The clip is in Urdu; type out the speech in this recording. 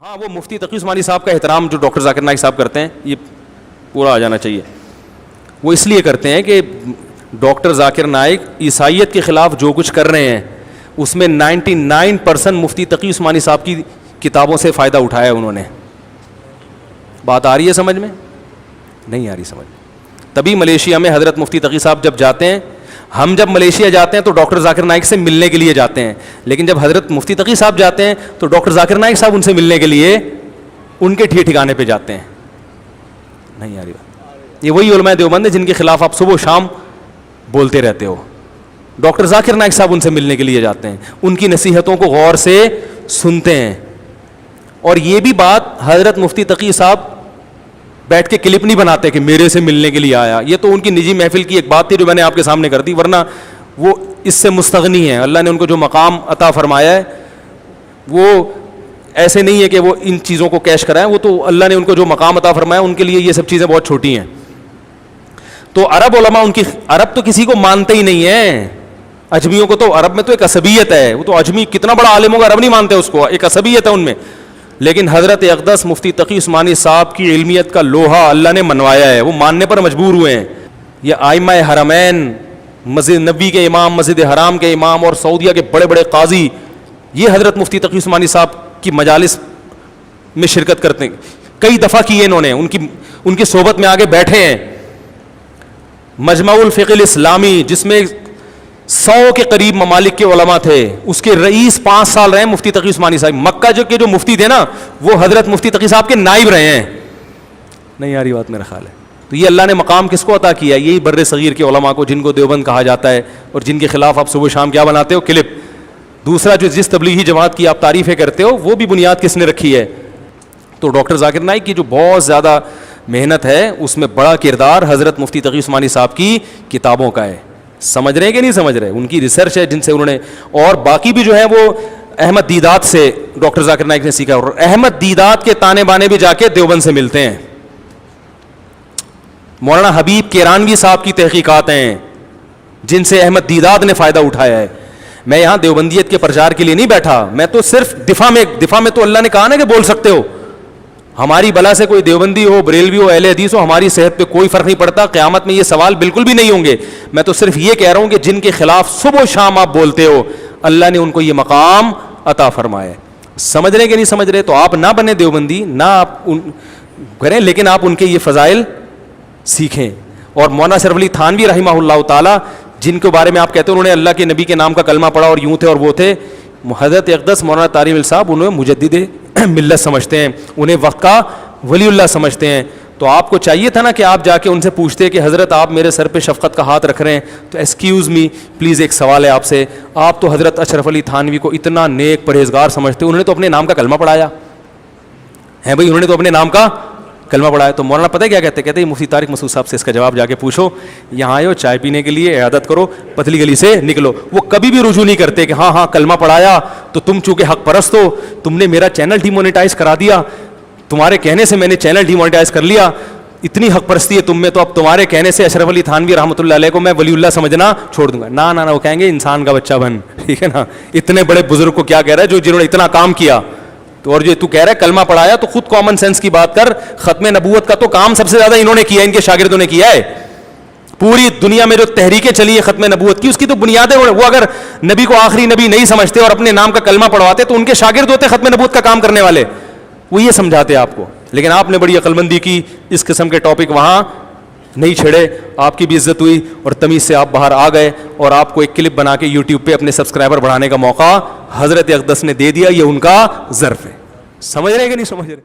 ہاں وہ مفتی تقی عثمانی صاحب کا احترام جو ڈاکٹر ذاکر نائک صاحب کرتے ہیں یہ پورا آ جانا چاہیے. وہ اس لیے کرتے ہیں کہ ڈاکٹر ذاکر نائک عیسائیت کے خلاف جو کچھ کر رہے ہیں اس میں 99% مفتی تقی عثمانی صاحب کی کتابوں سے فائدہ اٹھایا انہوں نے. بات آ رہی ہے سمجھ میں؟ نہیں آ رہی سمجھ. تبھی ملیشیا میں حضرت مفتی تقی صاحب جب جاتے ہیں, ہم جب ملیشیا جاتے ہیں تو ڈاکٹر ذاکر نائک سے ملنے کے لیے جاتے ہیں, لیکن جب حضرت مفتی تقی صاحب جاتے ہیں تو ڈاکٹر ذاکر نائک صاحب ان سے ملنے کے لیے ان کے ٹھکانے پہ جاتے ہیں. نہیں آ رہی بات. یہ وہی علماء دیوبند ہیں جن کے خلاف آپ صبح و شام بولتے رہتے ہو. ڈاکٹر ذاکر نائک صاحب ان سے ملنے کے لیے جاتے ہیں, ان کی نصیحتوں کو غور سے سنتے ہیں. اور یہ بھی بات حضرت مفتی تقی صاحب بیٹھ کے کلپ نہیں بناتے کہ میرے سے ملنے کے لیے آیا. یہ تو ان کی نجی محفل کی ایک بات تھی جو میں نے آپ کے سامنے کر دی, ورنہ وہ اس سے مستغنی ہیں. اللہ نے ان کو جو مقام عطا فرمایا ہے وہ ایسے نہیں ہے کہ وہ ان چیزوں کو کیش کرائیں, وہ تو اللہ نے ان کو جو مقام عطا فرمایا ان کے لیے یہ سب چیزیں بہت چھوٹی ہیں. تو عرب علماء ان کی, عرب تو کسی کو مانتے ہی نہیں ہیں. اجمیوں کو تو عرب میں تو ایک عصبیت ہے, وہ تو اجمی کتنا بڑا عالم ہوگا عرب نہیں مانتے اس کو, ایک عصبیت ہے ان میں. لیکن حضرت اقدس مفتی تقی عثمانی صاحب کی علمیت کا لوہا اللہ نے منوایا ہے, وہ ماننے پر مجبور ہوئے ہیں. یہ ائمہ حرمین, مسجد نبوی کے امام, مسجد حرام کے امام اور سعودیہ کے بڑے بڑے قاضی, یہ حضرت مفتی تقی عثمانی صاحب کی مجالس میں شرکت کرتے ہیں. کئی دفعہ کیے انہوں نے, ان کی صحبت میں آگے بیٹھے ہیں. مجمع الفقہ الاسلامی جس میں 100 کے قریب ممالک کے علماء تھے, اس کے رئیس 5 سال رہے مفتی تقی عثمانی صاحب. مکہ جو مفتی تھے نا وہ حضرت مفتی تقی صاحب کے نائب رہے ہیں. نہیں آ رہی بات میرا خیال ہے. تو یہ اللہ نے مقام کس کو عطا کیا؟ یہی بر صغیر کے علماء کو, جن کو دیوبند کہا جاتا ہے اور جن کے خلاف آپ صبح شام کیا بناتے ہو, کلپ. دوسرا جو جس تبلیغی جماعت کی آپ تعریفیں کرتے ہو وہ بھی بنیاد کس نے رکھی ہے؟ تو ڈاکٹر ذاکر نائک کی جو بہت زیادہ محنت ہے اس میں بڑا کردار حضرت مفتی تقی عثمانی صاحب کی کتابوں کا ہے. سمجھ رہے ہیں کہ نہیں سمجھ رہے؟ ان کی ریسرچ ہے جن سے انہوں نے, اور باقی بھی جو ہے وہ احمد دیدات سے ڈاکٹر ذاکر نائک نے سیکھا. اور احمد دیدات کے تانے بانے بھی جا کے دیوبند سے ملتے ہیں. مولانا حبیب کیرانوی صاحب کی تحقیقات ہیں جن سے احمد دیدات نے فائدہ اٹھایا ہے. میں یہاں دیوبندیت کے پرچار کے لیے نہیں بیٹھا, میں تو صرف دفاع میں تو اللہ نے کہا نا کہ بول سکتے ہو. ہماری بلا سے کوئی دیوبندی ہو, بریلوی ہو, اہل حدیث ہو, ہماری صحت پہ کوئی فرق نہیں پڑتا. قیامت میں یہ سوال بالکل بھی نہیں ہوں گے. میں تو صرف یہ کہہ رہا ہوں کہ جن کے خلاف صبح و شام آپ بولتے ہو اللہ نے ان کو یہ مقام عطا فرمایا ہے. سمجھ رہے کہ نہیں سمجھ رہے؟ تو آپ نہ بنے دیوبندی, نہ آپ کریں, لیکن آپ ان کے یہ فضائل سیکھیں. اور مولانا شرف علی تھانوی رحمہ اللہ تعالی, جن کے بارے میں آپ کہتے ہیں انہوں نے اللہ کے نبی کے نام کا کلمہ پڑھا اور یوں تھے اور وہ تھے, حضرت اقدس مولانا طارق مل صاحب انہیں مجدد ملت سمجھتے ہیں, انہیں وقت کا ولی اللہ سمجھتے ہیں. تو آپ کو چاہیے تھا نا کہ آپ جا کے ان سے پوچھتے کہ حضرت آپ میرے سر پہ شفقت کا ہاتھ رکھ رہے ہیں تو ایکسکیوز می پلیز ایک سوال ہے آپ سے. آپ تو حضرت اشرف علی تھانوی کو اتنا نیک پرہیزگار سمجھتے, انہوں نے تو اپنے نام کا کلمہ پڑھایا ہے بھائی, انہوں نے تو اپنے نام کا کلمہ پڑھا ہے. تو مولانا پتہ ہے کیا کہتے ہیں مفتی طارق مسعود صاحب سے اس کا جواب جا کے پوچھو, یہاں آئے ہو چائے پینے کے لیے, عیادت کرو, پتلی گلی سے نکلو. وہ کبھی بھی رجوع نہیں کرتے کہ ہاں کلمہ پڑھایا تو تم چونکہ حق پرست ہو تم نے میرا چینل ڈی مونیٹائز کرا دیا, تمہارے کہنے سے میں نے چینل ڈی مونیٹائز کر لیا, اتنی حق پرستی ہے تم میں, تو اب تمہارے کہنے سے اشرف علی تھانوی رحمۃ اللہ علیہ کو میں ولی اللہ سمجھنا چھوڑ دوں گا. نہ وہ کہیں گے انسان کا بچہ بن, ٹھیک ہے نا. اتنے بڑے بزرگ کو کیا کہہ رہا ہے جنہوں نے اتنا کام کیا. تو اور جو تو کہہ رہا ہے کلمہ پڑھایا, تو خود کامن سینس کی بات کر. ختم نبوت کا تو کام سب سے زیادہ انہوں نے کیا, ان کے شاگردوں نے کیا ہے. پوری دنیا میں جو تحریکیں چلی ہے ختم نبوت کی, اس کی تو بنیادیں, وہ اگر نبی کو آخری نبی نہیں سمجھتے اور اپنے نام کا کلمہ پڑھواتے تو ان کے شاگرد ہوتے ختم نبوت کا کام کرنے والے, وہ یہ سمجھاتے آپ کو. لیکن آپ نے بڑی عقل مندی کی, اس قسم کے ٹاپک وہاں نہیں چھڑے, آپ کی بھی عزت ہوئی اور تمیز سے آپ باہر آ گئے, اور آپ کو ایک کلپ بنا کے یوٹیوب پہ اپنے سبسکرائبر بڑھانے کا موقع حضرت اقدس نے دے دیا. یہ ان کا ظرف ہے. سمجھ رہے کہ نہیں سمجھ رہے؟